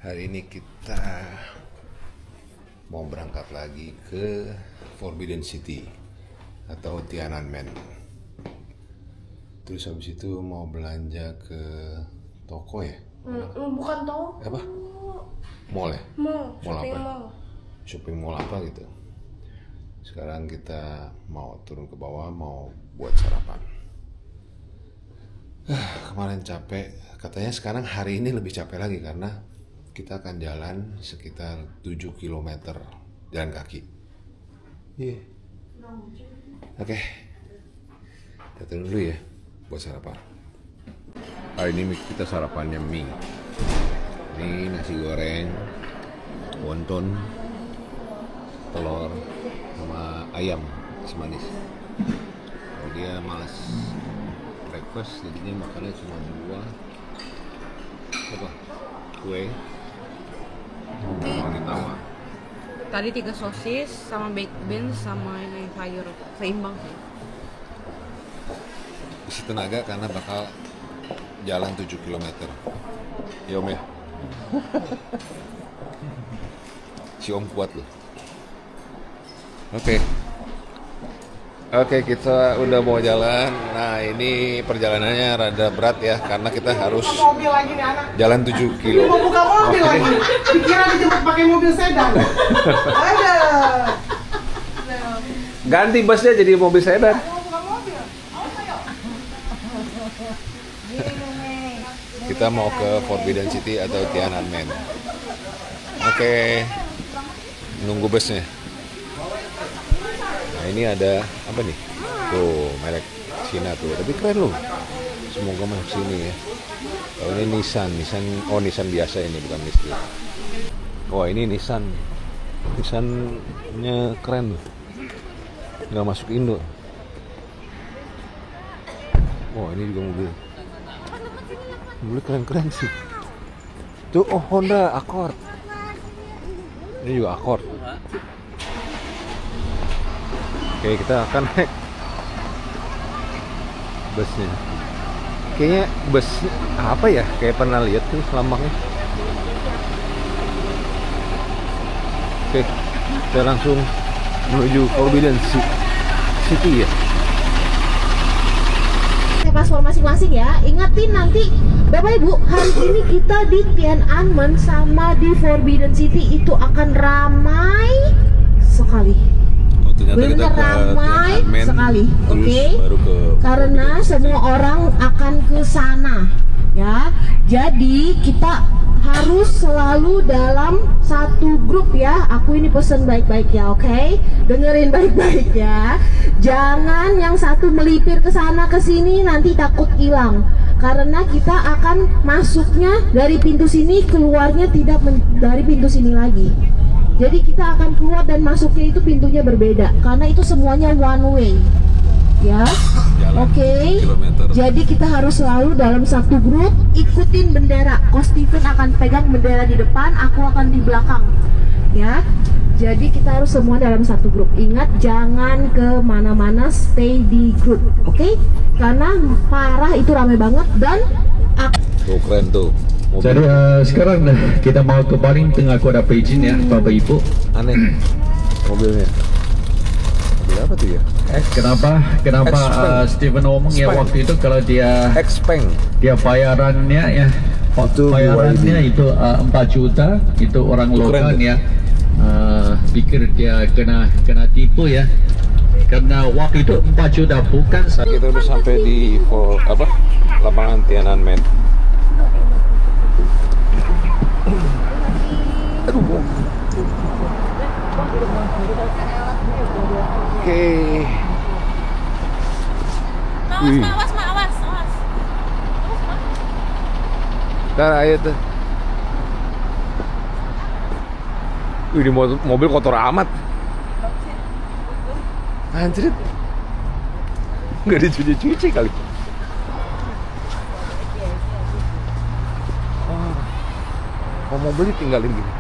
Hari ini kita mau berangkat lagi ke Forbidden City atau Tiananmen. Terus habis itu mau belanja ke toko ya? Bukan toko. Apa? Mall ya? Mall apa? mall. Shopping mall apa gitu. Sekarang kita mau turun ke bawah, mau buat sarapan. Kemarin capek, katanya sekarang hari ini lebih capek lagi karena kita akan jalan sekitar 7 km jalan kaki. Oke. Kita turun dulu ya buat sarapan. Hari ini kita sarapannya mie. Ini nasi goreng, wonton, telur, sama ayam semanis. Kalau dia malas breakfast, jadinya makannya cuma buah, kue, ditawar. Tadi 3 sosis sama baked beans sama ini sayur seimbang sih. Isi tenaga karena bakal jalan 7 km. Ya Om ya. Si Om kuat loh. Oke, kita udah mau jalan. Nah, ini perjalanannya rada berat ya karena kita harus jalan 7 kilo. Mau buka mobil lagi. Dikira dijemput pakai mobil sedan. Ada. Ganti busnya jadi mobil sedan. Mau buka mobil. Kita mau ke Forbidden City atau Tiananmen. Oke. Nunggu busnya. Nah, ini ada apa nih? Tuh, merek Cina tuh. Tapi keren loh. Semoga masuk sini ya. Kalau ini Nissan biasa ini bukan listrik. Wah, ini Nissan. Nissan-nya keren loh. Nggak masuk Indo. Wah, ini juga mobil. Mobil keren-keren sih. Tuh, oh Honda Accord. Ini juga Accord. Oke, kita akan naik busnya. Kayaknya bus apa ya? Kayak pernah lihat tuh lambangnya. Oke, kita langsung menuju Forbidden City ya. Paspor masing-masing ya. Ingatin nanti Bapak Ibu, hari ini kita di Tiananmen sama di Forbidden City itu akan ramai sekali. Ternyata kita ramai sekali, oke? Baru ke karena semua orang akan ke sana, ya. Jadi kita harus selalu dalam satu grup ya. Aku ini pesen baik-baik ya, oke? Dengerin baik-baik ya. Jangan yang satu melipir ke sana ke sini nanti takut hilang. Karena kita akan masuknya dari pintu sini, keluarnya tidak dari pintu sini lagi. Jadi kita akan keluar dan masuknya itu pintunya berbeda karena itu semuanya one way. Ya. Oke. Jadi kita harus selalu dalam satu grup, ikutin bendera. Coach Steven akan pegang bendera di depan, aku akan di belakang. Ya. Jadi kita harus semua dalam satu grup. Ingat jangan ke mana-mana, stay di grup. Oke? Karena parah itu ramai banget dan tuh keren tuh. Mobil. Jadi sekarang kita mau ke Baring Tengah Kota Beijing ya, Bapak Ibu. Aneh mobilnya. Mobil apa tuh ya? Kenapa Steven ngomong ya waktu itu kalau dia bayarannya ya, bayarannya itu 4 juta, itu orang lokal ya. Pikir dia kena tipu ya. Karena waktu itu 4 juta bukan. Kita udah sampai di lapangan Tiananmen. Aduh. Oke. Awas. Ntar ayo tuh. Wih, ini mobil kotor amat. Anjir. Nggak dicuci-cuci kali. Oh, mobilnya tinggalin gini.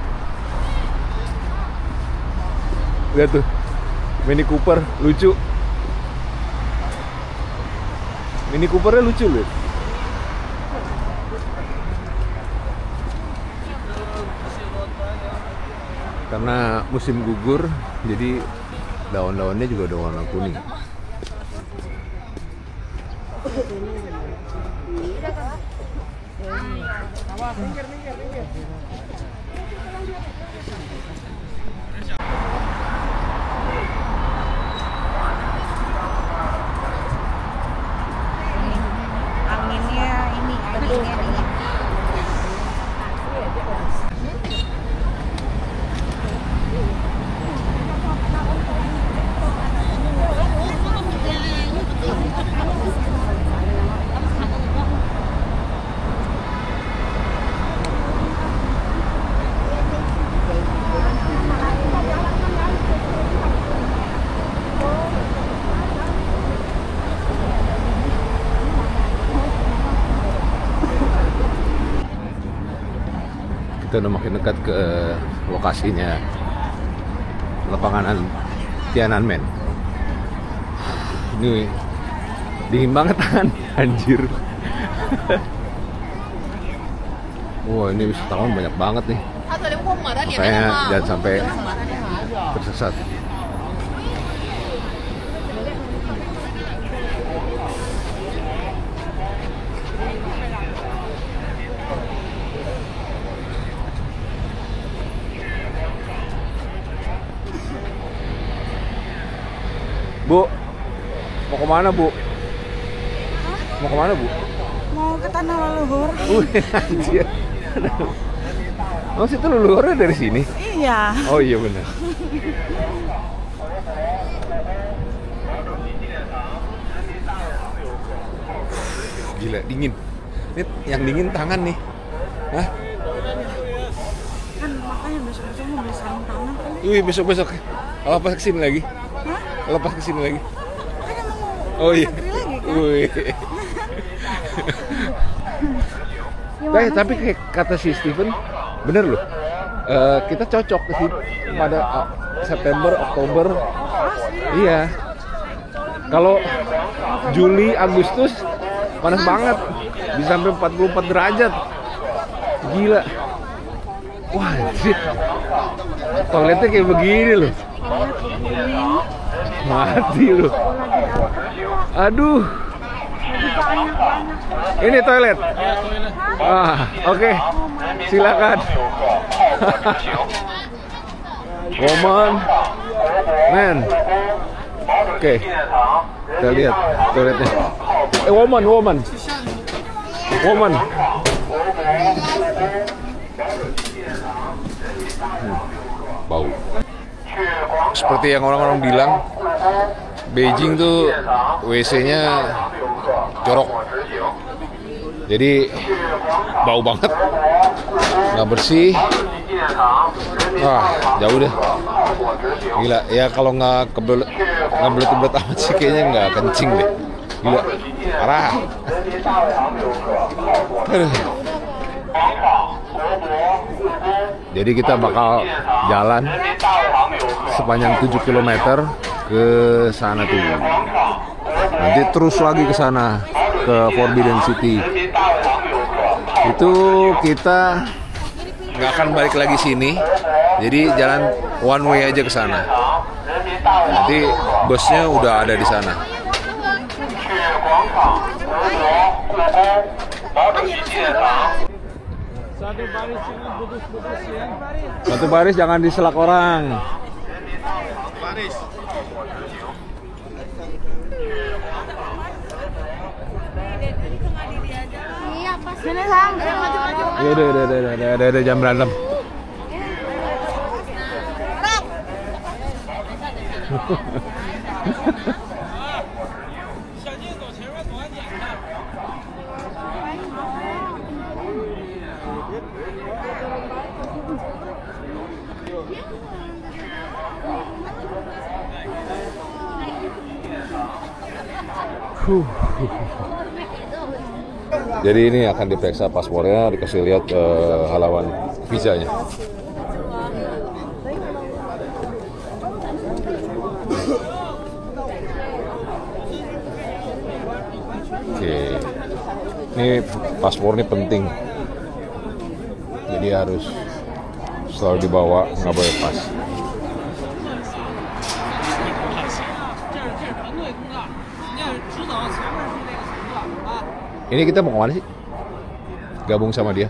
Lihat tuh, Mini Cooper lucu. Mini Coopernya lucu loh. Karena musim gugur, jadi daun-daunnya juga udah warna kuning. Kita udah makin dekat ke lokasinya lapangan Tiananmen. Ini dingin banget kan, anjir. Wah, ini wisatawan banyak banget nih. Makanya jangan sampai tersesat. Bu, mau kemana Bu? Mau kemana Bu? Mau ke tanah leluhur. Anjir. Oh, situ leluhurnya dari sini? Iya. Oh iya benar. Gila, dingin. Ini yang dingin tangan nih. Hah? Kan makanya besok-besok mau beli sarung tangan kan. Wih, besok-besok. Kalau pas kesini lagi? Hah? Kalau pas kesini lagi? Kan emang mau Oh iya. negeri lagi kan. Wih. Tapi kayak kata si Steven, bener loh. Kita cocok ke sini pada September, Oktober. Iya. Kalau Juli, Agustus panas banget. Bisa sampai 44 derajat. Gila. Wah, anjir. Toiletnya kayak begini loh. Mati loh. Aduh. Ini toilet. Oke. Silakan. Woman, man. Oke. Kita lihat toiletnya. Woman. Bau. Seperti yang orang-orang bilang, Beijing tuh WC-nya jorok. Jadi bau banget, nggak bersih. Wah, jauh deh. Gila, ya kalau nggak belet-belet amat sih kayaknya nggak kencing deh. Gila, parah. Jadi kita bakal jalan sepanjang 7 km ke sana tuh. Nanti terus lagi ke sana ke Forbidden City. Itu kita nggak akan balik lagi sini. Jadi jalan one way aja ke sana. Nanti bosnya udah ada di sana. Satu baris jangan diselak orang. Baris. Iya, pas sini Sang. Iya, udah jam berantem. Jadi ini akan diperiksa paspornya, dikasih lihat halaman visanya. Oke, ini paspor ini penting, jadi harus Selalu dibawa, nggak boleh pas. Ini kita mau kemana sih? Gabung sama dia.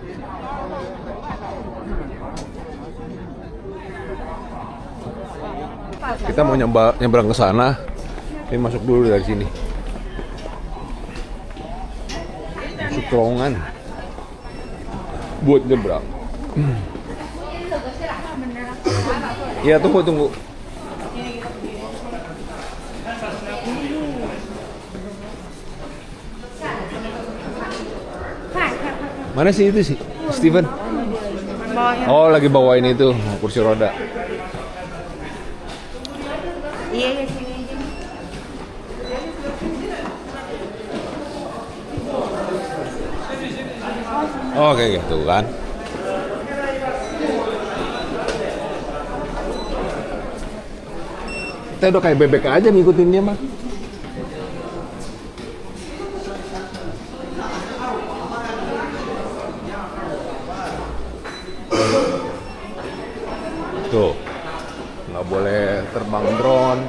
Kita mau nyebrang ke sana. Ini masuk dulu dari sini. Masuk terowongan buat nyebrang. Iya, tunggu. Mana sih itu sih, Steven? Oh, lagi bawain itu kursi roda. Iya, sini aja. Oh, kayak gitu kan. Kita udah kayak bebek aja ngikutin dia mah. Tuh, nggak boleh terbang drone.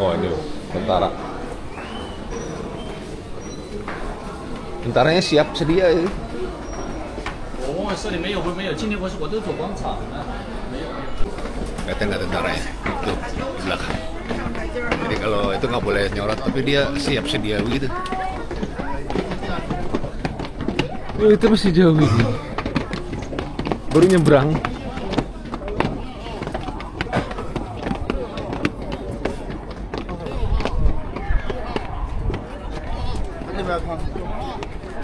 Oh, ini tentara. Tentaranya siap sedia ya. 哦，这里没有，没有，今天我都走广场了。 Kelihatan nggak tentaranya? Tuh, di belakang. Jadi kalau itu nggak boleh nyorot, tapi dia siap sedia begitu. Oh, itu masih jauh ini. Baru nyebrang.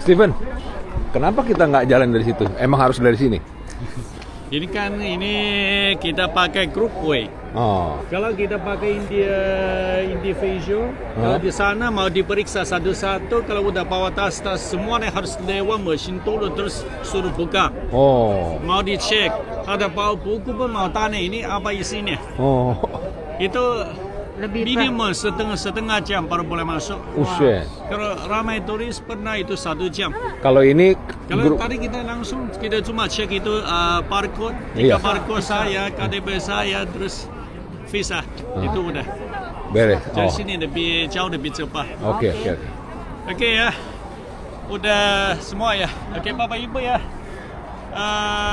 Steven, kenapa kita nggak jalan dari situ? Emang harus dari sini? Ini kan kita pakai group way. Oh. Kalau kita pakai individual, kalau di sana mau diperiksa satu-satu, kalau udah bawa tas-tas semuanya harus lewat mesin dulu terus suruh buka. Oh. Mau dicek, ada bawa buku pun mau tanya ini apa isinya. Oh. Itu minimal setengah jam baru boleh masuk. Uset. Kalau ramai turis pernah itu 1 jam. Kalau ini Kalau tadi kita langsung kita cuma cek itu barcode, Iya. barcode saya, KTP saya, terus visa itu udah. beres. Dari Oh. sini jauh lebih cepat. Oke. Oke ya, udah semua ya. Oke Bapak Ibu ya.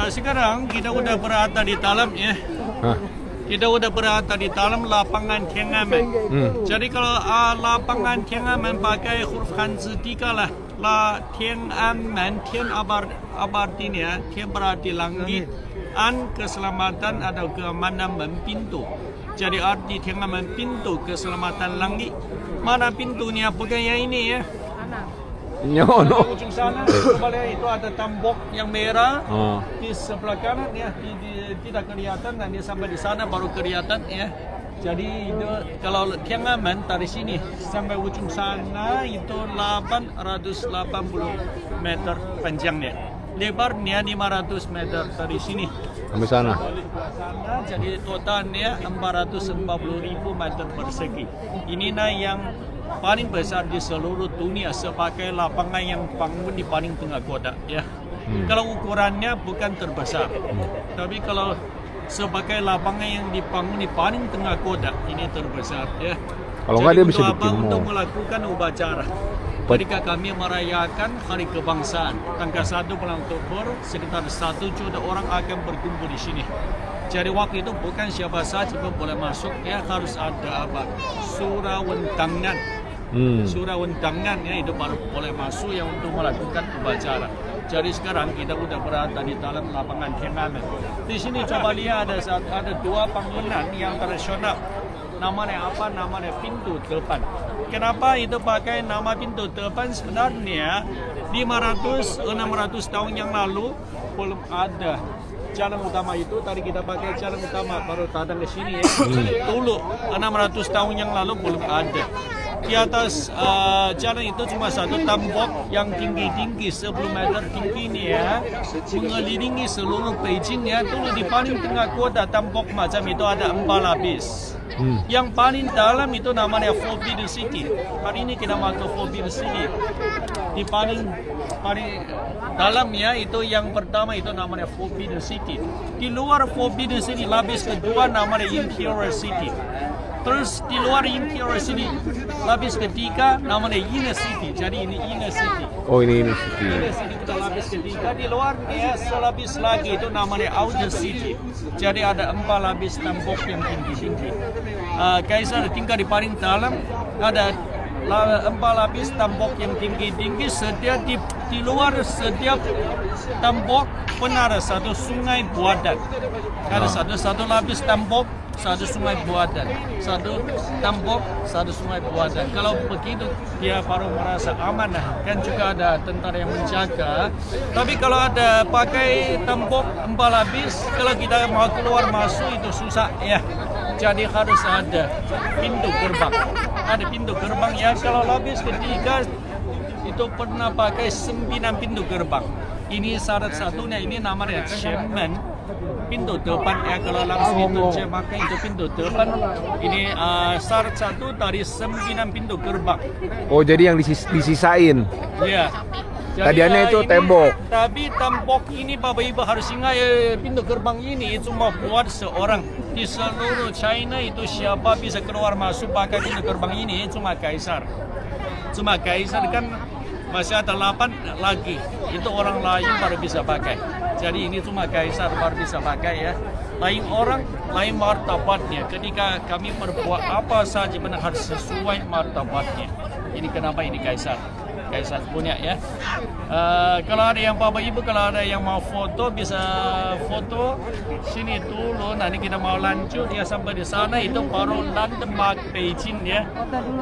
Sekarang kita udah berada di dalam ya. Hah. Kita udah berada di dalam lapangan Tiananmen. Jadi kalau lapangan Tiananmen pakai huruf Hanzi 3 lah. Tiananmen, Tian apa artinya? Tian berarti langit, An keselamatan atau keamanan pintu. Jadi arti Tiananmen pintu keselamatan langit. Mana pintunya? Bukan yang ini ya. Nyono. Ujung sana, coba lihat itu ada tembok yang merah Oh. di sebelah kanan ya, tidak kelihatan, nanti sampai di sana baru kelihatan ya. Jadi itu kalau Tiananmen dari sini sampai ujung sana itu 880 meter panjangnya, lebarnya 500 meter dari sini Sampai sana. sana, jadi totalnya 440.000 meter persegi. Inilah yang paling besar di seluruh dunia sebagai lapangan yang bangun di paling tengah kota ya. Kalau ukurannya bukan terbesar, tapi kalau sebagai lapangan yang dibangun di paling tengah kota ini terbesar ya. Kalau nggak dia bisa untuk apa? bikin Untuk mall. melakukan upacara. Ketika kami merayakan Hari Kebangsaan tanggal 1 bulan Oktober, sekitar 1 juta orang akan berkumpul di sini. Jadi waktu itu bukan siapa saja pun boleh masuk ya, harus ada apa? Surah undangan. Surah undangan ya, itu baru boleh masuk yang untuk melakukan upacara. Jadi sekarang kita udah berada di dalam lapangan Tiananmen. Di sini coba lihat ada 2 bangunan yang tradisional. Namanya apa? Namanya pintu depan. Kenapa itu pakai nama pintu depan? Sebenarnya 500-600 tahun yang lalu belum ada jalan utama itu. Tadi kita pakai jalan utama baru datang ke sini ya. Dulu 600 tahun yang lalu belum ada. di atas jalan itu cuma satu tembok yang tinggi-tinggi 10 meter tingginya ya, mengelilingi seluruh Beijing ya. Dulu di paling tengah kota tembok macam itu ada 4 lapis. Yang paling dalam itu namanya Forbidden City. Hari ini kita masuk Forbidden City. Di paling dalam ya, itu yang pertama itu namanya Forbidden City. Di luar Forbidden City lapis kedua namanya Imperial City. Terus di luar Imperial City lapis ketiga namanya Inner City. Jadi ini Inner City. Oh, ini City. Inner City itu lapis ketiga. Di luar ya selapis lagi itu namanya Outer City. Jadi ada 4 lapis tembok yang tinggi-tinggi. Kaisar tinggal di paling dalam, ada 4 lapis tembok yang tinggi-tinggi. Setiap di luar setiap tembok pun ada satu sungai buatan. Ada satu lapis tembok, satu sungai buatan, satu tembok, satu sungai buatan. Kalau begitu dia baru merasa aman lah. Kan juga ada tentara yang menjaga. Tapi kalau ada pakai tembok 4 lapis, kalau kita mau keluar masuk itu susah ya. Jadi harus ada pintu gerbang. Ada pintu gerbang ya. Kalau lapis ketiga itu pernah pakai 9 pintu gerbang. Ini syarat satunya, ini namanya Chairman. Pintu depan ya, kalau langsung itu maka itu pintu depan. Ini syarat satu dari 9 pintu gerbang. Oh, jadi yang disisain. Ya. Tadiannya itu tembok. Tapi tembok ini Bapak Ibu harus ingat pintu gerbang ini cuma buat seorang. Di seluruh China itu siapa bisa keluar masuk pakai pintu gerbang ini cuma kaisar. Cuma kaisar kan masih ada 8 lagi. Itu orang lain baru bisa pakai. Jadi ini cuma kaisar baru bisa pakai ya. Lain orang, lain martabatnya. Ketika kami berbuat apa saja benar harus sesuai martabatnya. Ini kenapa ini kaisar. Kaisar punya ya. Kalau ada yang Bapak Ibu, kalau ada yang mau foto bisa foto sini dulu. Nanti kita mau lanjut ya sampai di sana itu baru landmark Beijing ya.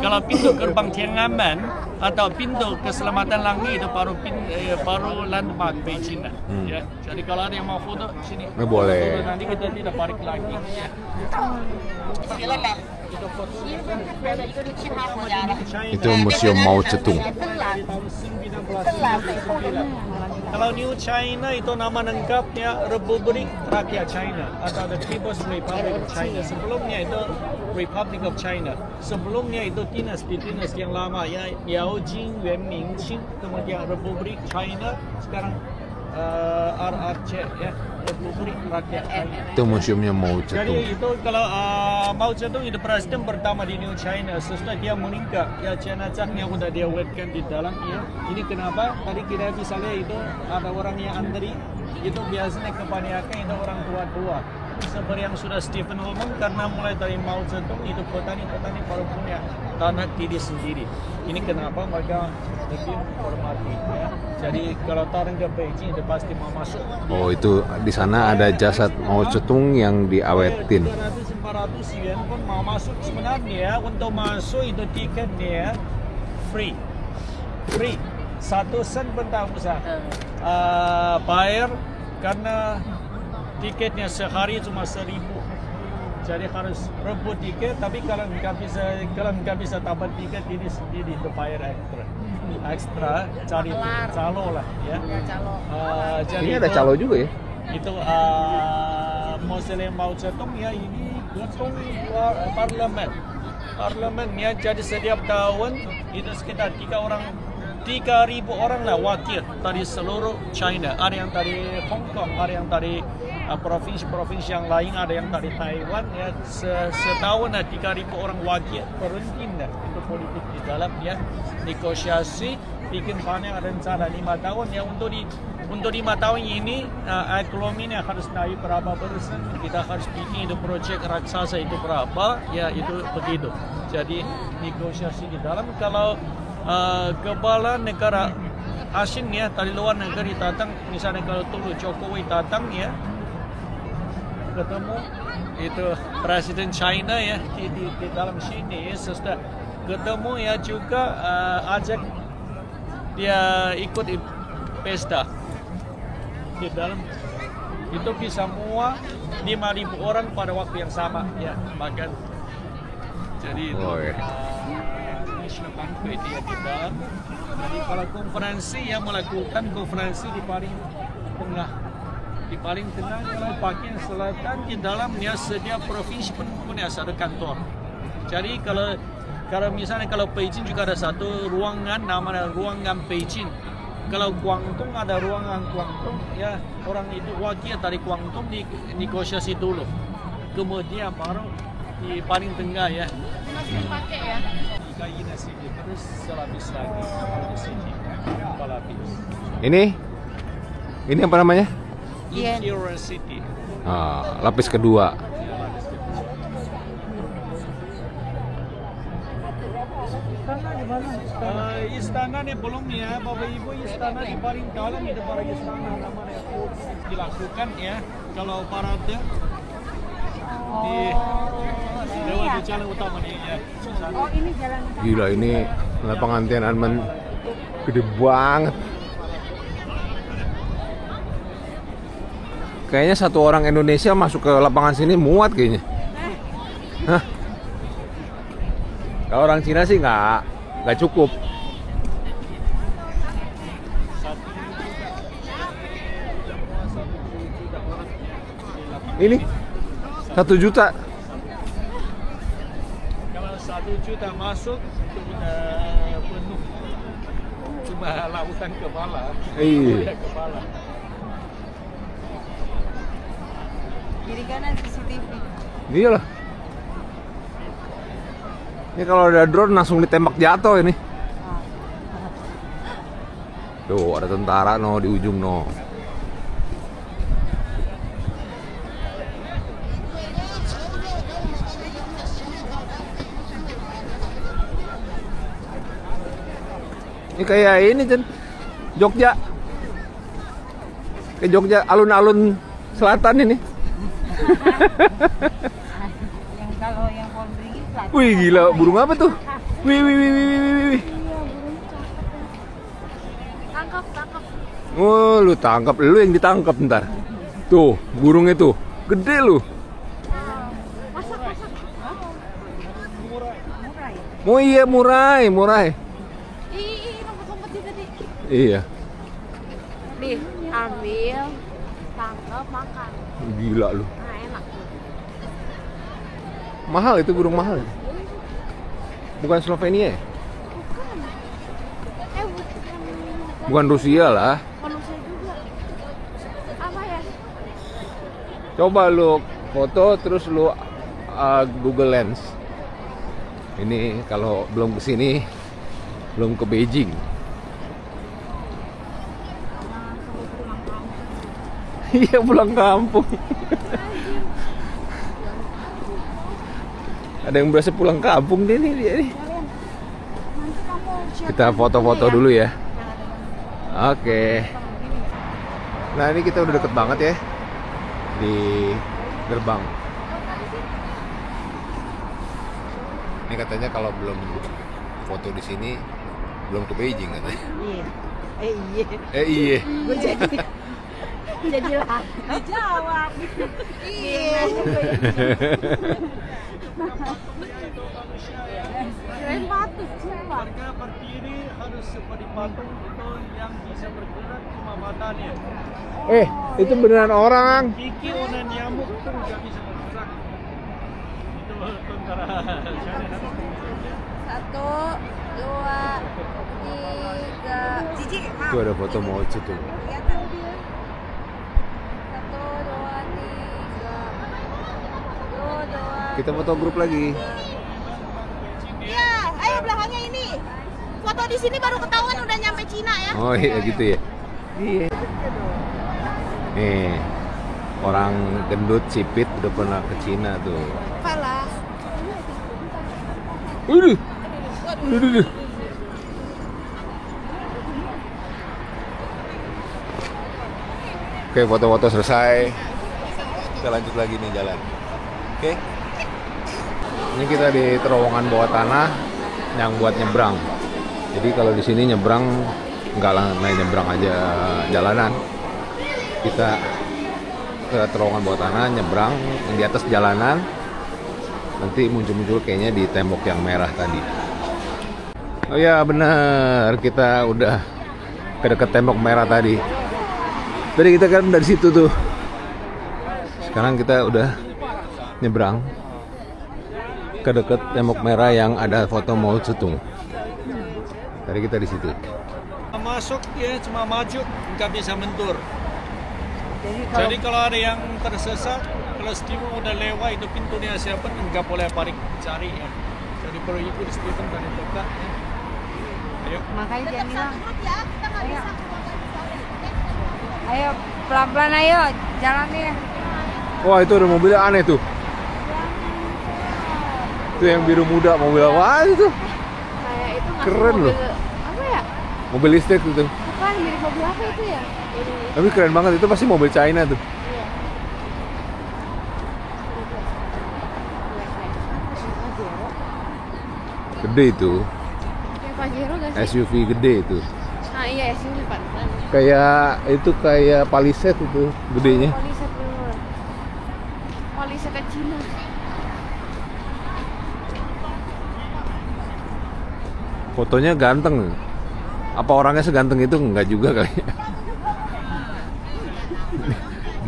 Kalau pintu gerbang Tiananmen atau pintu keselamatan langit itu baru landmark Beijing lah. Ya. Jadi kalau ada yang mau foto sini. Boleh. Foto, nanti kita tidak balik lagi. Ya. Itu Museum Mao Zedong. Kalau New China itu nama lengkapnya Republik Rakyat China atau The People's Republic of China. Sebelumnya itu Republic of China. Sebelumnya itu dinasti yang lama ya, Liao Jing, Yuan Ming, Qing, kemudian Republik China, sekarang RRC ya, Republik Rakyat China. Itu museumnya Mao Zedong. Jadi itu kalau Mao Zedong itu presiden pertama di New China, setelah dia meninggal ya jenazahnya udah dia wetkan di dalam ya. Ini kenapa? Tadi kita bisa lihat itu ada orang yang antri, itu biasanya kebanyakan itu orang tua-tua. Seperti yang sudah Stephen ngomong, karena mulai dari Mao Zedong itu petani-petani baru punya tanah diri sendiri. Ini kenapa mereka lebih menghormati ya. Jadi kalau tarik ke Beijing itu pasti mau masuk. Oh, itu di sana ada jasad Mao Zedong yang diawetin. 400 yuan pun mau masuk. Sebenarnya untuk masuk itu tiketnya free. 1 sen pun tak usah bayar karena tiketnya sehari cuma 1.000. Jadi harus rebut tiket. Tapi kalau nggak bisa tambah tiket ini sendiri itu bayar ekstra cari calo lah ya. Jadi ini ada calo juga ya. Itu Mausoleum Mao Zedong ya, ini gedung parlemen ya. Jadi setiap tahun itu sekitar 3.000 orang lah wakil dari seluruh China. Ada yang dari Hong Kong, ada yang dari provinsi-provinsi yang lain, ada yang dari Taiwan ya. Setahun ada 3.000 orang wakil berunding itu politik di dalam ya, negosiasi bikin panel rencana 5 tahun ya. Untuk 5 tahun ini ekonominya harus naik berapa persen, kita harus bikin itu proyek raksasa itu berapa ya, itu begitu. Jadi negosiasi di dalam. Kalau kepala negara asing ya dari luar negeri datang, misalnya kalau dulu Jokowi datang ya, ketemu itu Presiden China ya di dalam sini, setelah ketemu ya juga ajak dia ikut pesta di dalam, itu bisa muat 5.000 orang pada waktu yang sama ya makan. Jadi itu National Banquet dia di dalam. Jadi kalau konferensi yang melakukan konferensi di paling tengah. Di paling tengah kalau bagian selatan di dalamnya setiap provinsi pun punya satu kantor. Jadi kalau misalnya kalau Beijing juga ada satu ruangan namanya ruangan Beijing. Kalau Guangdong ada ruangan Guangdong, ya orang itu wakil dari Guangdong negosiasi dulu. Kemudian baru di paling tengah ya. Masih dipakai ya. Kayak gini sih, terus selapis lagi di sini, dua lapis. Ini apa namanya? Interior City. Lapis kedua. Istana nih belum ya, Bapak Ibu, istana di paling dalam itu para istana namanya dilakukan ya. Kalau parade di lewat jalan utama nih ya. Oh, ini jalan utama. Gila, ini lapangan Tiananmen gede banget. Kayaknya satu orang Indonesia masuk ke lapangan sini muat kayaknya. Hah? Kalau orang Cina sih nggak cukup. Ini 1 juta. Kalau 1 juta masuk itu penuh. Cuma lautan kepala. Iya. Kepala. Kiri kanan CCTV. Iyalah. Ini kalau ada drone langsung ditembak jatuh ini. Tuh ada tentara no di ujung no. Ini kayak ini Jen, Jogja. Ke Jogja alun-alun selatan ini. Yang kalau yang pohon beringin selatan. Wih gila, burung apa tuh? Wih. Tangkap. Oh, lu tangkap, lu yang ditangkap ntar. Tuh, burung itu, gede lu. Masak. Murah ya? Oh iya, murai. Ih, rumput juga nih. Iya, Nih, ambil, tangkap, makan. gila lu. Nah, enak. Mahal itu burung mahal. Bukan Slovenia ya? Bukan Rusia lah. Manusia juga. Apa ya? Coba lu foto terus lu Google Lens. Ini kalau belum ke sini, belum ke Beijing. Iya, pulang kampung. Ada yang berasa pulang kampung deh nih dia nih. Kita foto-foto dulu ya. Oke. Nah, ini kita udah deket banget ya di gerbang. Ini katanya kalau belum foto di sini belum ke Beijing katanya. Iya. Iya. Gue jadilah dijawab. Iya. Keren patut, sumpah. Warga berdiri harus seperti patung itu yang bisa bergerak cuma matanya. Itu beneran orang. Gigi warna nyamuk pun nggak bisa bergerak. Itu tentara China. 1, 2, 3. Cici, Itu ada foto Mao Zedong. kelihatan. 1, 2, 3. 2. Kita foto grup lagi. Iya, ayo belakangnya ini. Foto di sini baru ketahuan udah nyampe Cina ya. Oh iya gitu ya. Iya. Nih, orang gendut sipit udah pernah ke Cina tuh. Pala. Udah. Oke, foto-foto selesai. Kita lanjut lagi nih jalan. Oke. Ini kita di terowongan bawah tanah yang buat nyebrang. Jadi kalau di sini nyebrang nggak main nyebrang aja jalanan. Kita ke terowongan bawah tanah nyebrang yang di atas jalanan. Nanti muncul-muncul kayaknya di tembok yang merah tadi. Oh ya benar, kita udah ke dekat tembok merah tadi. Tadi kita kan dari situ tuh. Sekarang kita udah nyebrang ke dekat tembok merah yang ada foto Mao Zedong. Tadi kita di situ. Masuk ya cuma maju, nggak bisa mundur. Jadi kalau ada yang tersesat, kalau Steven udah lewat itu pintunya siapa, nggak boleh balik cari ya. Jadi perlu ikut Steven dari dekat. Ya. Ayo. Makanya dia bilang, ayo pelan-pelan ayo jalan ya. Wah itu ada mobilnya aneh tuh. Itu yang biru muda, mobil apa itu? Kayak itu Keren loh. Apa ya? Mobil listrik itu. Bukan mirip mobil apa itu ya? Tapi keren banget, itu pasti mobil China tuh. Gede itu. Kayak Pajero gak sih? SUV gede itu. Nah iya SUV Pak. Kayak Palisade itu gedenya. Palisade bener. Palisade ke Cina. Fotonya ganteng. Apa orangnya seganteng itu? Enggak juga kali.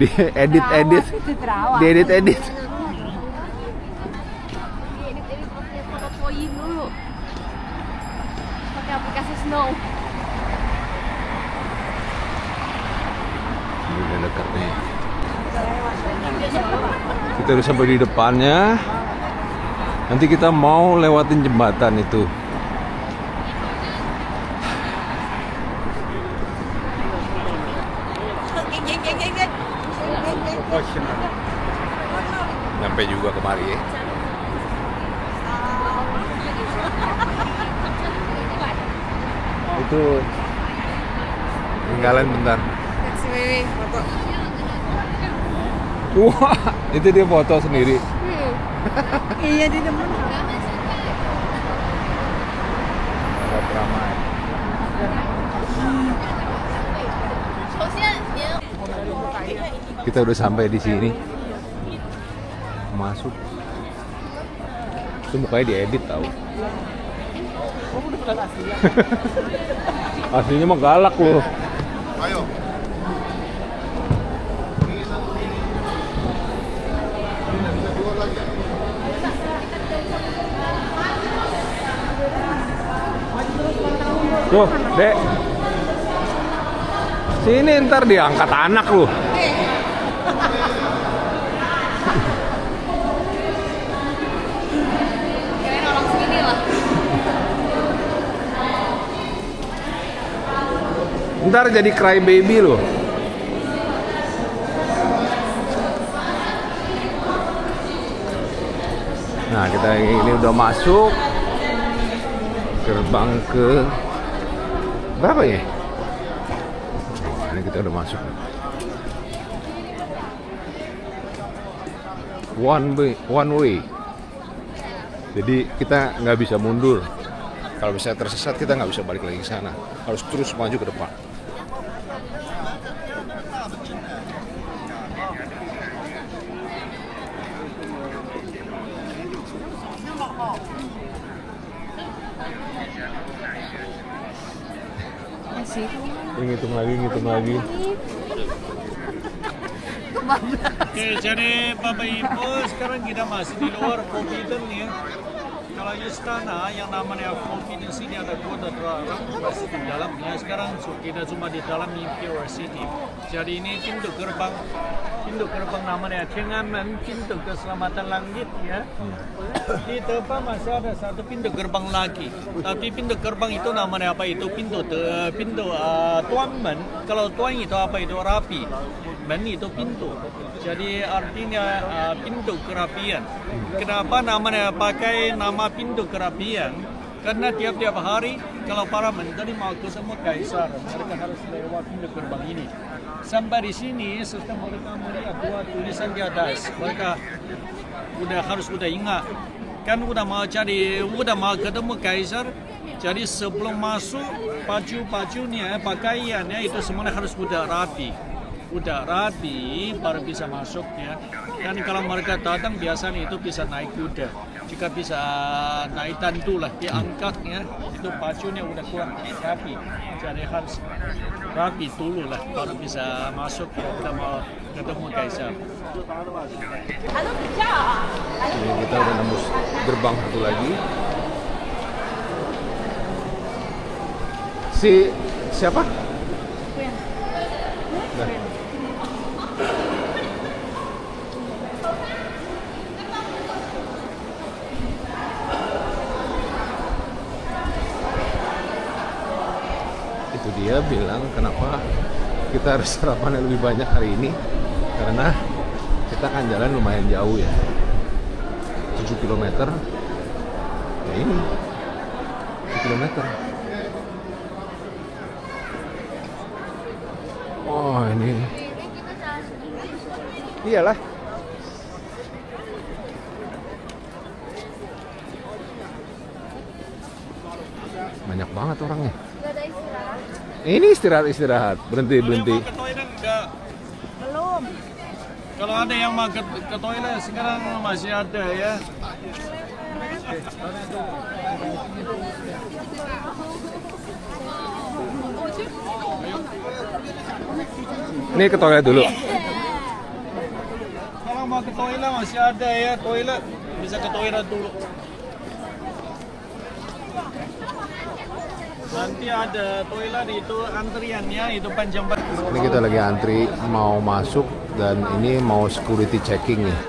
Di edit. Diedit pakai foto poin dulu. Pakai aplikasi Snow. Ini udah dekat nih. Kita udah sampai di depannya. Nanti kita mau lewatin jembatan itu. Sampai juga kemari ya. Itu tinggalan bentar. Wah, itu dia foto sendiri. Iya di depan. Agak ramai. Kita udah sampai di sini. Masuk. Itu mukanya diedit tahu. Aslinya mah galak loh. Ayo. Tuh, Dek. Sini ntar diangkat anak lu. Kirain orang sini lah. Ntar jadi cry baby lu. Nah, kita ini udah masuk gerbang ke berapa ya? Nah, ini kita udah masuk. One way. Jadi kita nggak bisa mundur. Kalau misalnya tersesat kita nggak bisa balik lagi ke sana. Harus terus maju ke depan. Ngitung lagi. Oke, jadi Bapak Ibu sekarang kita masih di luar Forbidden ya. Kalau istana yang namanya Forbidden sini ada kota terlarang masih di dalamnya. Sekarang kita cuma di dalam Imperial City. Jadi ini pintu gerbang namanya Tiananmen, pintu keselamatan langit ya. Di depan masih ada satu pintu gerbang lagi. Tapi pintu gerbang itu namanya apa itu? Pintu Tuanmen. Kalau Tuan itu apa itu? Rapi. Men itu pintu. Jadi artinya pintu kerapian. Kenapa namanya pakai nama pintu kerapian? Karena tiap-tiap hari kalau para menteri mau ketemu kaisar, mereka harus lewat pintu gerbang ini. Sampai di sini setelah mereka melihat dua tulisan di atas, mereka udah ingat. Kan udah mau ketemu kaisar. Jadi sebelum masuk baju-bajunya, pakaiannya itu semuanya harus udah rapi baru bisa masuk ya. Dan kalau mereka datang biasanya itu bisa naik kuda. juga bisa naik tantu lah, diangkat ya. Itu pacunya udah kuat rapi, jadi harus rapi dulu lah baru bisa masuk ya. Kita mau ketemu Kaisar. Ini kita udah nembus gerbang satu lagi. Siapa? Nah. Itu dia bilang kenapa kita harus sarapan yang lebih banyak hari ini, karena kita akan jalan lumayan jauh ya, 7 km ya, ini 7 km. Oh ini iyalah, banyak banget orangnya. Ini istirahat, berhenti. Belum. Kalau ada yang mau ke toilet sekarang masih ada ya. Ini ke toilet dulu. Kalau mau ke toilet masih ada ya, toilet bisa ke toilet dulu. Nanti ada toilet itu antriannya itu panjang banget. Ini kita lagi antri mau masuk dan ini mau security checking nih.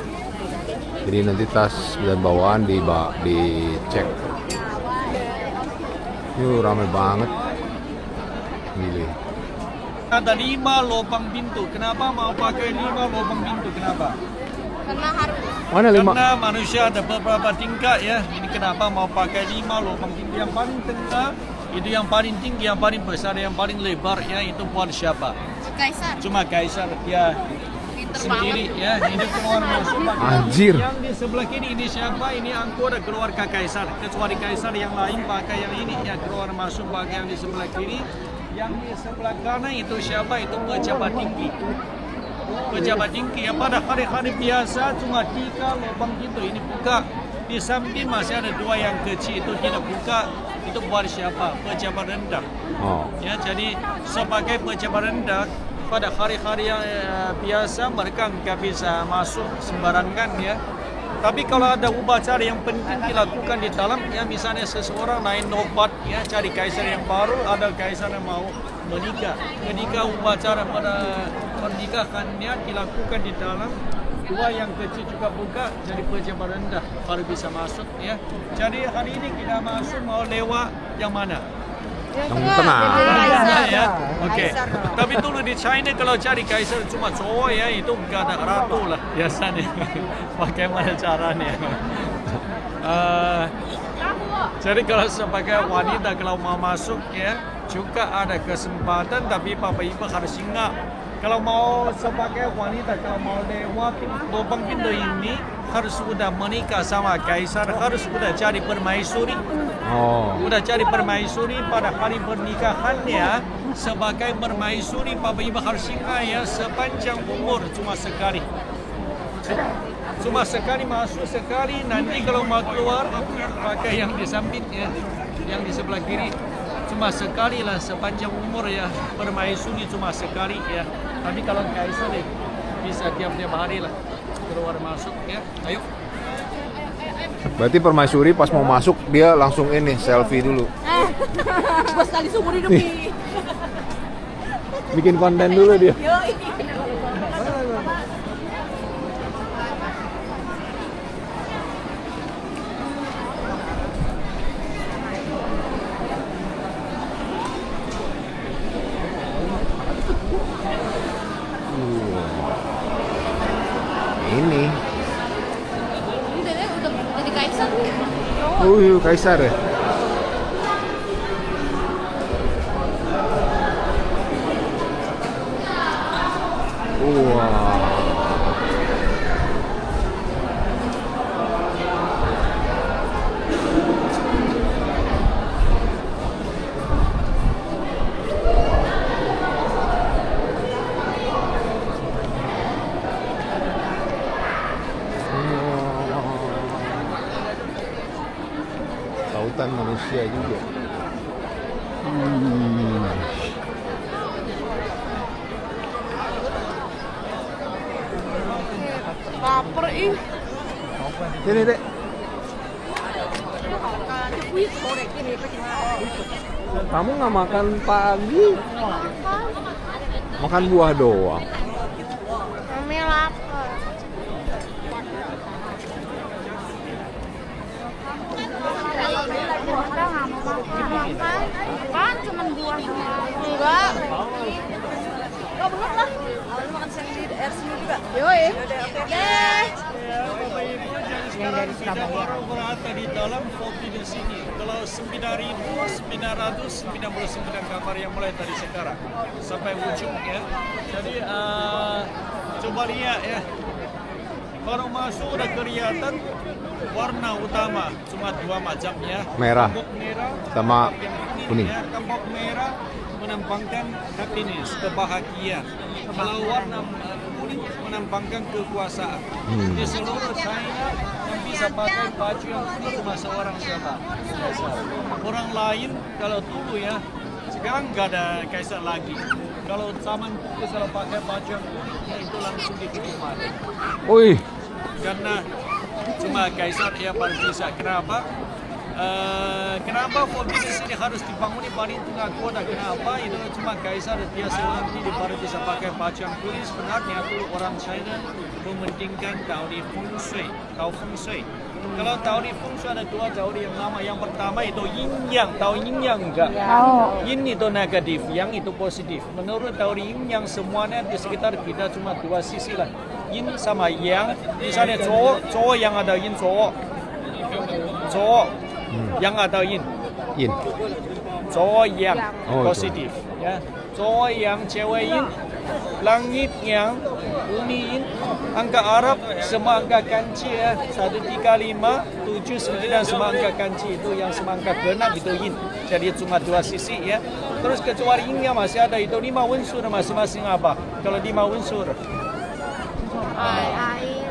Jadi nanti tas dan bawaan dicek. Yuh, rame banget. Milih. Ada 5 lubang pintu. Kenapa mau pakai 5 lubang pintu? Kenapa? Karena harus. Mana 5? Karena manusia ada beberapa tingkat ya. Ini kenapa mau pakai 5 lubang pintu? Yang paling tengah itu yang paling tinggi, yang paling besar, yang paling lebar ya, itu buat siapa? Kaisar. Cuma Kaisar dia sendiri ya. Ini keluar masuk. Anjir. Yang di sebelah kiri ini siapa? Ini anggota keluarga Kaisar. Kecuali Kaisar yang lain pakai yang ini ya, keluar masuk pakai yang di sebelah kiri. Yang di sebelah kanan itu siapa? Itu pejabat tinggi. Pejabat tinggi ya, pada hari-hari biasa cuma 3 lubang pintu ini buka. Di samping masih ada 2 yang kecil itu tidak buka. Itu buat siapa? Pejabat rendah. Oh. Ya, jadi sebagai pejabat rendah pada hari-hari yang biasa mereka nggak bisa masuk sembarangan ya. Tapi kalau ada upacara yang penting dilakukan di dalam ya, misalnya seseorang naik nobat ya, cari kaisar yang baru, ada kaisar yang mau menikah. Ketika upacara pada pernikahannya dilakukan di dalam, 2 yang kecil juga buka, jadi pejabat rendah baru bisa masuk ya. Jadi hari ini kita masuk mau lewat yang mana? Yang tengah. Ya. Oke. Tapi dulu di China kalau cari kaisar cuma cowok ya, itu nggak ada ratu lah biasanya. Bagaimana caranya? Jadi kalau sebagai wanita kalau mau masuk ya juga ada kesempatan, tapi Bapak Ibu harus ingat kalau mau sebagai wanita kalau mau lewat lubang pintu ini harus sudah menikah sama kaisar, harus sudah cari permaisuri. Oh. Udah cari permaisuri pada hari pernikahannya. Sebagai permaisuri Bapak Ibu harus ingat ya, sepanjang umur cuma sekali. Cuma sekali masuk, sekali nanti kalau mau keluar pakai yang di samping ya, yang di sebelah kiri. Cuma sekali lah sepanjang umur ya, permaisuri cuma sekali ya. Tapi kalau kaisar ya, bisa tiap-tiap hari lah keluar masuk ya. Ayo. Berarti permaisuri pas mau masuk dia langsung ini selfie dulu. Bos kali seumur hidup nih. Bikin konten dulu dia. Ini. Udah jadi kaisar. Kaisar ya. Asia juga. Lapar ih. Sini dek. Kamu nggak makan pagi? Makan buah doang. Kami lapar. Kita nggak mau makan. Kan cuma buah doang. Enggak. Oh, belum lah. Lu makan sendiri, air sendiri juga. Yoi. Deh. Sekarang kita baru berada di dalam kopi di sini. Kalau 9.999 kamar yang mulai dari sekarang sampai ujung ya. Jadi coba lihat ya. Baru masuk udah kelihatan warna utama cuma dua macam ya. Merah Kambok merah sama kuning. Ya, kambok merah menampakkan happiness, kebahagiaan. Kalau warna kuning menampakkan kekuasaan. Di seluruh China yang bisa pakai baju yang kuning cuma seorang siapa? Kaisar. Orang lain kalau dulu ya, sekarang nggak ada kaisar lagi. Kalau zaman dulu kalau pakai baju yang kuning ya itu langsung dihukum mati. Wih, Karena cuma kaisar ya baru bisa. Kenapa? Kenapa Forbidden City harus dibangun di paling tengah kota? Kenapa? Itu cuma kaisar dia sendiri di baru bisa pakai baju yang kuning. Sebenarnya dulu orang China mementingkan teori feng shui, tahu feng shui. Kalau teori feng shui ada dua teori yang lama. Yang pertama itu yin yang, tahu yin yang enggak? Yin itu negatif, yang itu positif. Menurut teori yin yang semuanya di sekitar kita cuma dua sisi lah. Yin sama yang. Misalnya cowok yang ada yin cowok yang ada yin. Cowok yang positif ya. Cowok yang cewek yin. Langit yang bumi yin. Angka Arab semua angka kanji ya. 1, 3, 5, 7, 9 semua angka kanji itu yang semua angka genap itu yin. Jadi cuma dua sisi ya. Terus kecuali yinnya masih ada itu 5 unsur masing-masing apa? Kalau 5 unsur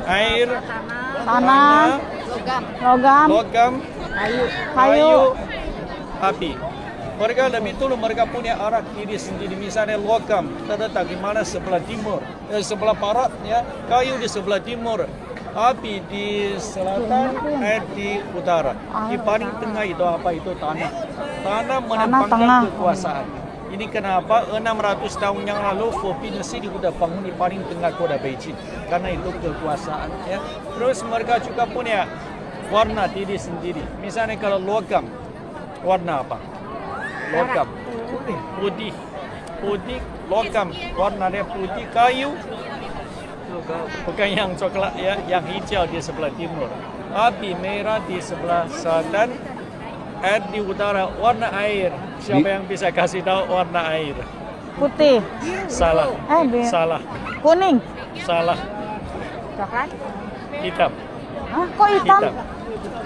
air, tanah, logam, kayu, api. Mereka lebih dulu mereka punya arah diri sendiri. Misalnya logam terletak di mana sebelah timur, sebelah barat ya. Kayu di sebelah timur, api di selatan, air di utara. Di paling tengah itu apa? Itu tanah. Tanah menempatkan kekuasaan. Ini kenapa 600 tahun yang lalu Forbidden City sudah bangun di paling tengah kota Beijing. Karena itu kekuasaan ya. Terus mereka juga punya warna diri sendiri. Misalnya kalau logam, warna apa? Logam putih, logam warnanya putih. Kayu bukan yang coklat ya, yang hijau di sebelah timur. Api merah di sebelah selatan. Air di utara. Warna air, siapa yang bisa kasih tahu warna air? Putih. Salah. Salah. Kuning. Salah. Coklat. Hitam. Hah, kok hitam?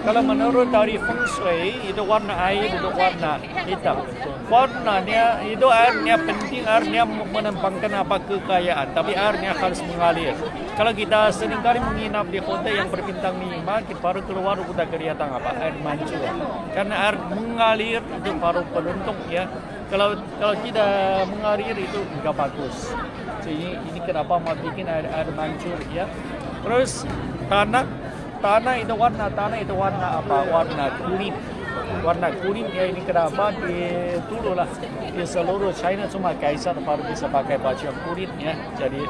Kalau menurut dari feng shui itu warna air itu warna hitam. Warnanya itu airnya penting, airnya menempatkan apa kekayaan, tapi airnya harus mengalir. Kalau kita seringkali menginap di hotel yang berbintang 5, kita baru keluar udah kelihatan apa? Air mancur. Karena air mengalir itu baru beruntung ya. Kalau tidak mengalir itu enggak bagus. Jadi ini kenapa mau bikin air mancur ya. Terus tanah itu warna apa? Warna kuning. Warna kuning ya, ini kenapa dulu lah di seluruh China cuma kaisar baru bisa pakai baju yang kuning ya. Jadi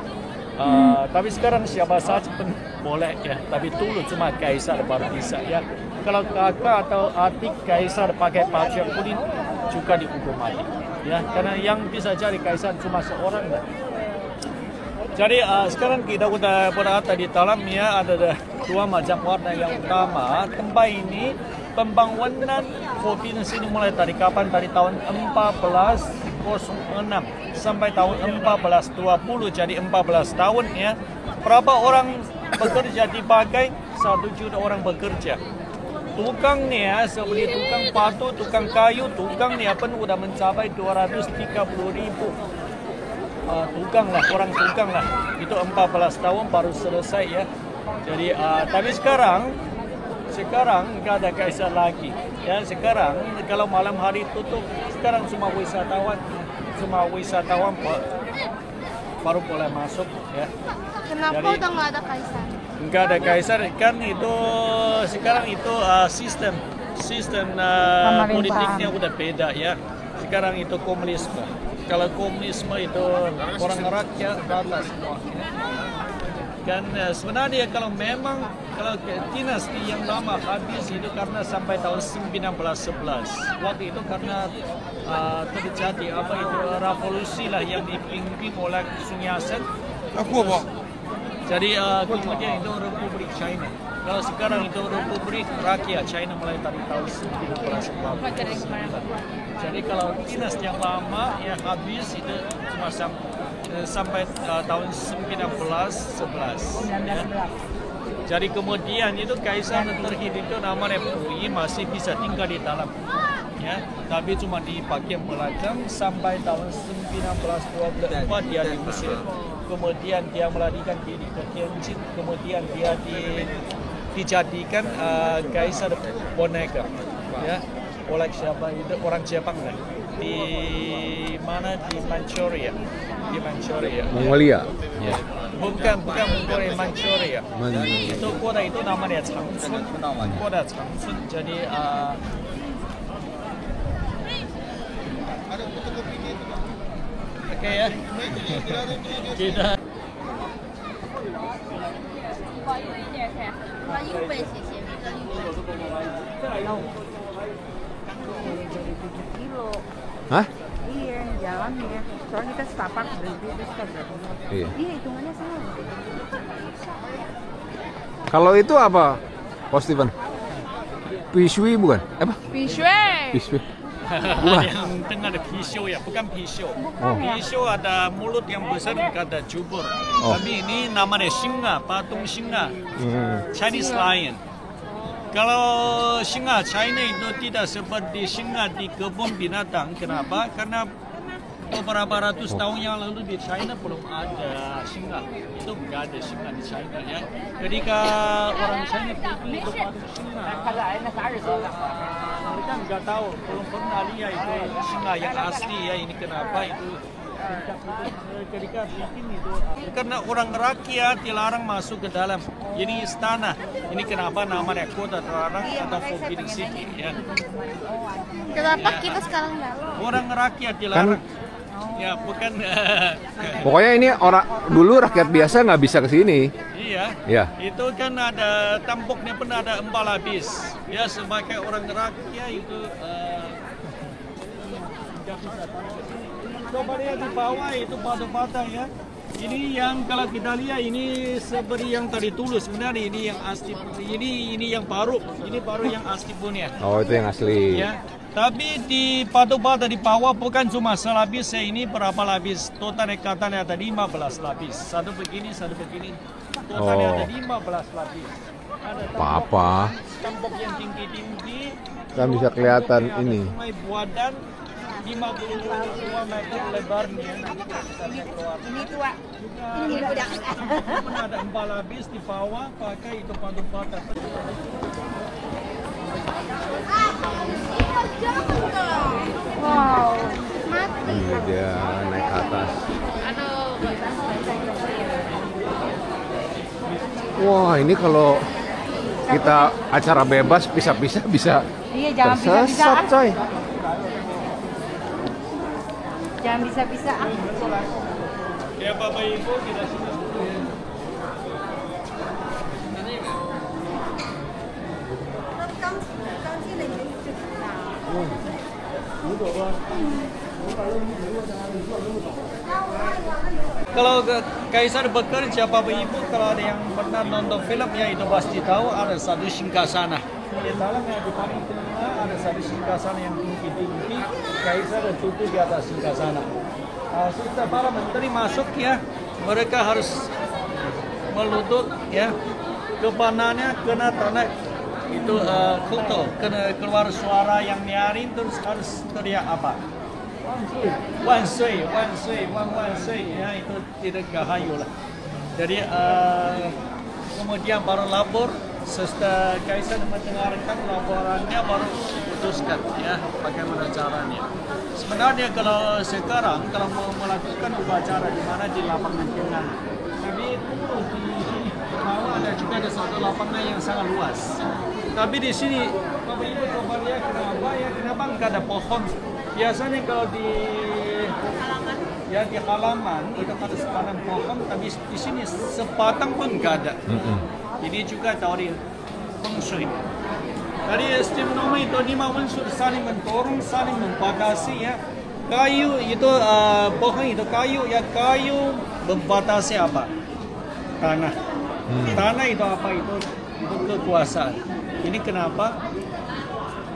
tapi sekarang siapa saja pun boleh ya. Tapi dulu cuma kaisar baru bisa ya. Kalau kakak atau adik kaisar pakai baju yang kuning juga dihukum mati ya. Karena yang bisa jadi kaisar cuma seorang lah. Jadi sekarang kita sudah berada di dalam ya, ada dua macam warna yang utama. Tempat ini pembangunan Forbidden City mulai dari kapan? Dari tahun 1406 sampai tahun 1420, jadi 14 tahun ya. Berapa orang bekerja dipakai? 1 juta orang bekerja. Tukangnya seperti tukang batu, tukang kayu, tukangnya pun sudah mencapai 230.000. Tukang lah, orang tukang lah. Itu 14 tahun baru selesai ya. Jadi tapi sekarang nggak ada kaisar lagi. Ya sekarang kalau malam hari tutup, sekarang semua wisatawan baru boleh masuk ya. Kenapa Jadi, udah nggak ada kaisar? Nggak ada kaisar kan itu sekarang itu sistem politiknya udah beda ya. Sekarang itu komunisme. Kalau komunisme itu orang rakyat atas semua. Ya. Kan sebenarnya kalau dinasti yang lama habis itu karena sampai tahun 1911. Waktu itu karena terjadi revolusi lah yang dipimpin oleh Sun Yat-sen. Jadi kemudian itu Republik China. Kalau sekarang itu Republik Rakyat China mulai dari tahun 1911. Jadi kalau dinasti yang lama yang habis itu cuma sampai tahun 1911. Ya. Jadi kemudian itu kaisar terakhir itu namanya Puyi masih bisa tinggal di dalam. Ya, tapi cuma di bagian belakang sampai tahun 1924 dia diusir. Kemudian dia melarikan diri ke Tianjin. Kemudian dia dijadikan kaisar boneka. Ya, oleh siapa itu orang Jepang lah. Di mana di Manchuria. Di Manchuria. Mongolia. Ya. Bukan Mongolia, Manchuria. Itu kota itu namanya Changchun. Kota Changchun. Jadi oke ya. Kita Hah? Iya, jalan ya. Soalnya kita setapak dari terus kan. Iya. Iya, hitungannya sama. Kalau itu apa, Pak Steven? Pishui bukan? Apa? Pishui. yang tengah ada pisau ya, bukan pisau. Pisau ada mulut yang besar, ada jubur. Tapi ini namanya singa, patung singa. Chinese lion. Kalau singa China itu tidak seperti singa di kebun binatang. Kenapa? Karena beberapa ratus tahun yang lalu di China belum ada singa. Itu nggak ada singa di China ya. Ketika orang China pergi ke patung singa, mereka nggak tahu, belum pernah lihat itu singa yang asli ya. Ini kenapa itu? Ketika bikin itu karena orang rakyat dilarang masuk ke dalam. Ini istana. Ini kenapa namanya kota terlarang atau Forbidden City ya. Kenapa kita sekarang dalam? Orang rakyat dilarang. Ya bukan. Pokoknya ini dulu rakyat biasa nggak bisa ke sini. Iya. Ya. Itu kan ada tampuknya pun ada 4 lapis. Ya sebagai orang rakyat itu nggak bisa. Coba lihat di bawah itu batu-bata ya. Ini yang kalau kita lihat ini seperti yang tadi tulus, sebenarnya ini yang asli. Ini yang baru. Ini baru yang asli punya. Oh itu yang asli. Ya. Tapi di batu-bata di bawah bukan cuma selapis, ini berapa lapis? Totalnya katanya ada 15 lapis. Satu begini. Totalnya ada 15 lapis. Ada tampuk yang tinggi-tinggi. Kan bisa kelihatan ini. Sungai Buadan 52 meter lebarnya. Ini tua. Ini udah. Ada 4 lapis di bawah pakai itu batu-bata. Wow. Ini dia naik ke atas. Wah ini kalau kita acara bebas pisah-pisah bisa Iya, jangan tersesat bisa-bisaan. coy. Jangan bisa-bisaan. Ya Bapak Ibu kita sudah. Kalau kaisar bekerja Bapak Ibu, kalau ada yang pernah nonton film ya itu pasti tahu ada satu singgasana. Di dalamnya di paling tengah ada satu singgasana yang tinggi-tinggi. Kaisar duduk di atas singgasana. Setelah para menteri masuk ya, mereka harus melutut ya, kepanannya kena tanah itu kotor, kena keluar suara yang nyaring terus harus teriak apa? Wan Sui, ya itu tidak gahayu lah. Jadi kemudian baru lapor Setelah Kaisar mendengarkan laporannya baru putuskan ya bagaimana caranya. Sebenarnya kalau sekarang kalau mau melakukan upacara di mana di lapangan Kenang, tapi itu di sini bawah ada juga ada satu lapangan yang sangat luas. Tapi di sini Bapak Ibu coba lihat kenapa nggak ada pohon? Biasanya kalau di halaman itu harus tanam pohon, tapi di sini sebatang pun nggak ada. Ini juga dari feng shui. Dari istimewa itu 5 unsur saling mendorong, saling membatasi ya. Kayu itu pohon itu kayu ya, kayu membatasi apa? Tanah. Tanah itu apa? Itu kekuasaan. Ini kenapa?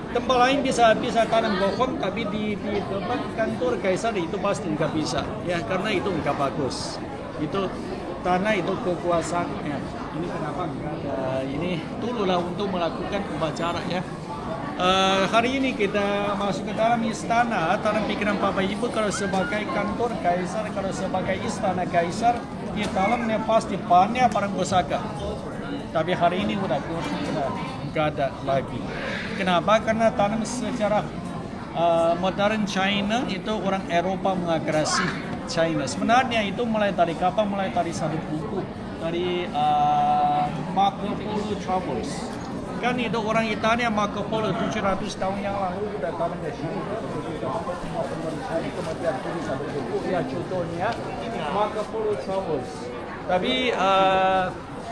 Tempat lain bisa tanam pohon, tapi di tempat kantor Kaisar itu pasti nggak bisa ya, karena itu nggak bagus. Itu tanah itu kekuasaan ya. Ini kenapa nggak ada ini dululah untuk melakukan upacara ya. Hari ini kita masuk ke dalam istana, dalam pikiran Bapak Ibu kalau sebagai kantor Kaisar, kalau sebagai istana Kaisar, di dalamnya pasti banyak barang pusaka. Tapi hari ini udah nggak ada lagi. Kenapa? Karena tanam secara modern China itu orang Eropa mengagresi China. Sebenarnya itu mulai dari kapan? Mulai dari satu buku dari Marco Polo Travels. Kan itu orang Italia Marco Polo 700 tahun yang lalu sudah tanam di sini. Kemudian tulis satu buku ya, contohnya Marco Polo Travels. Tapi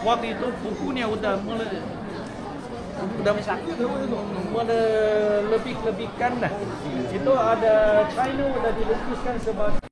waktu itu bukunya udah melebih-lebihkan lah. Itu ada China udah dilukiskan sebagai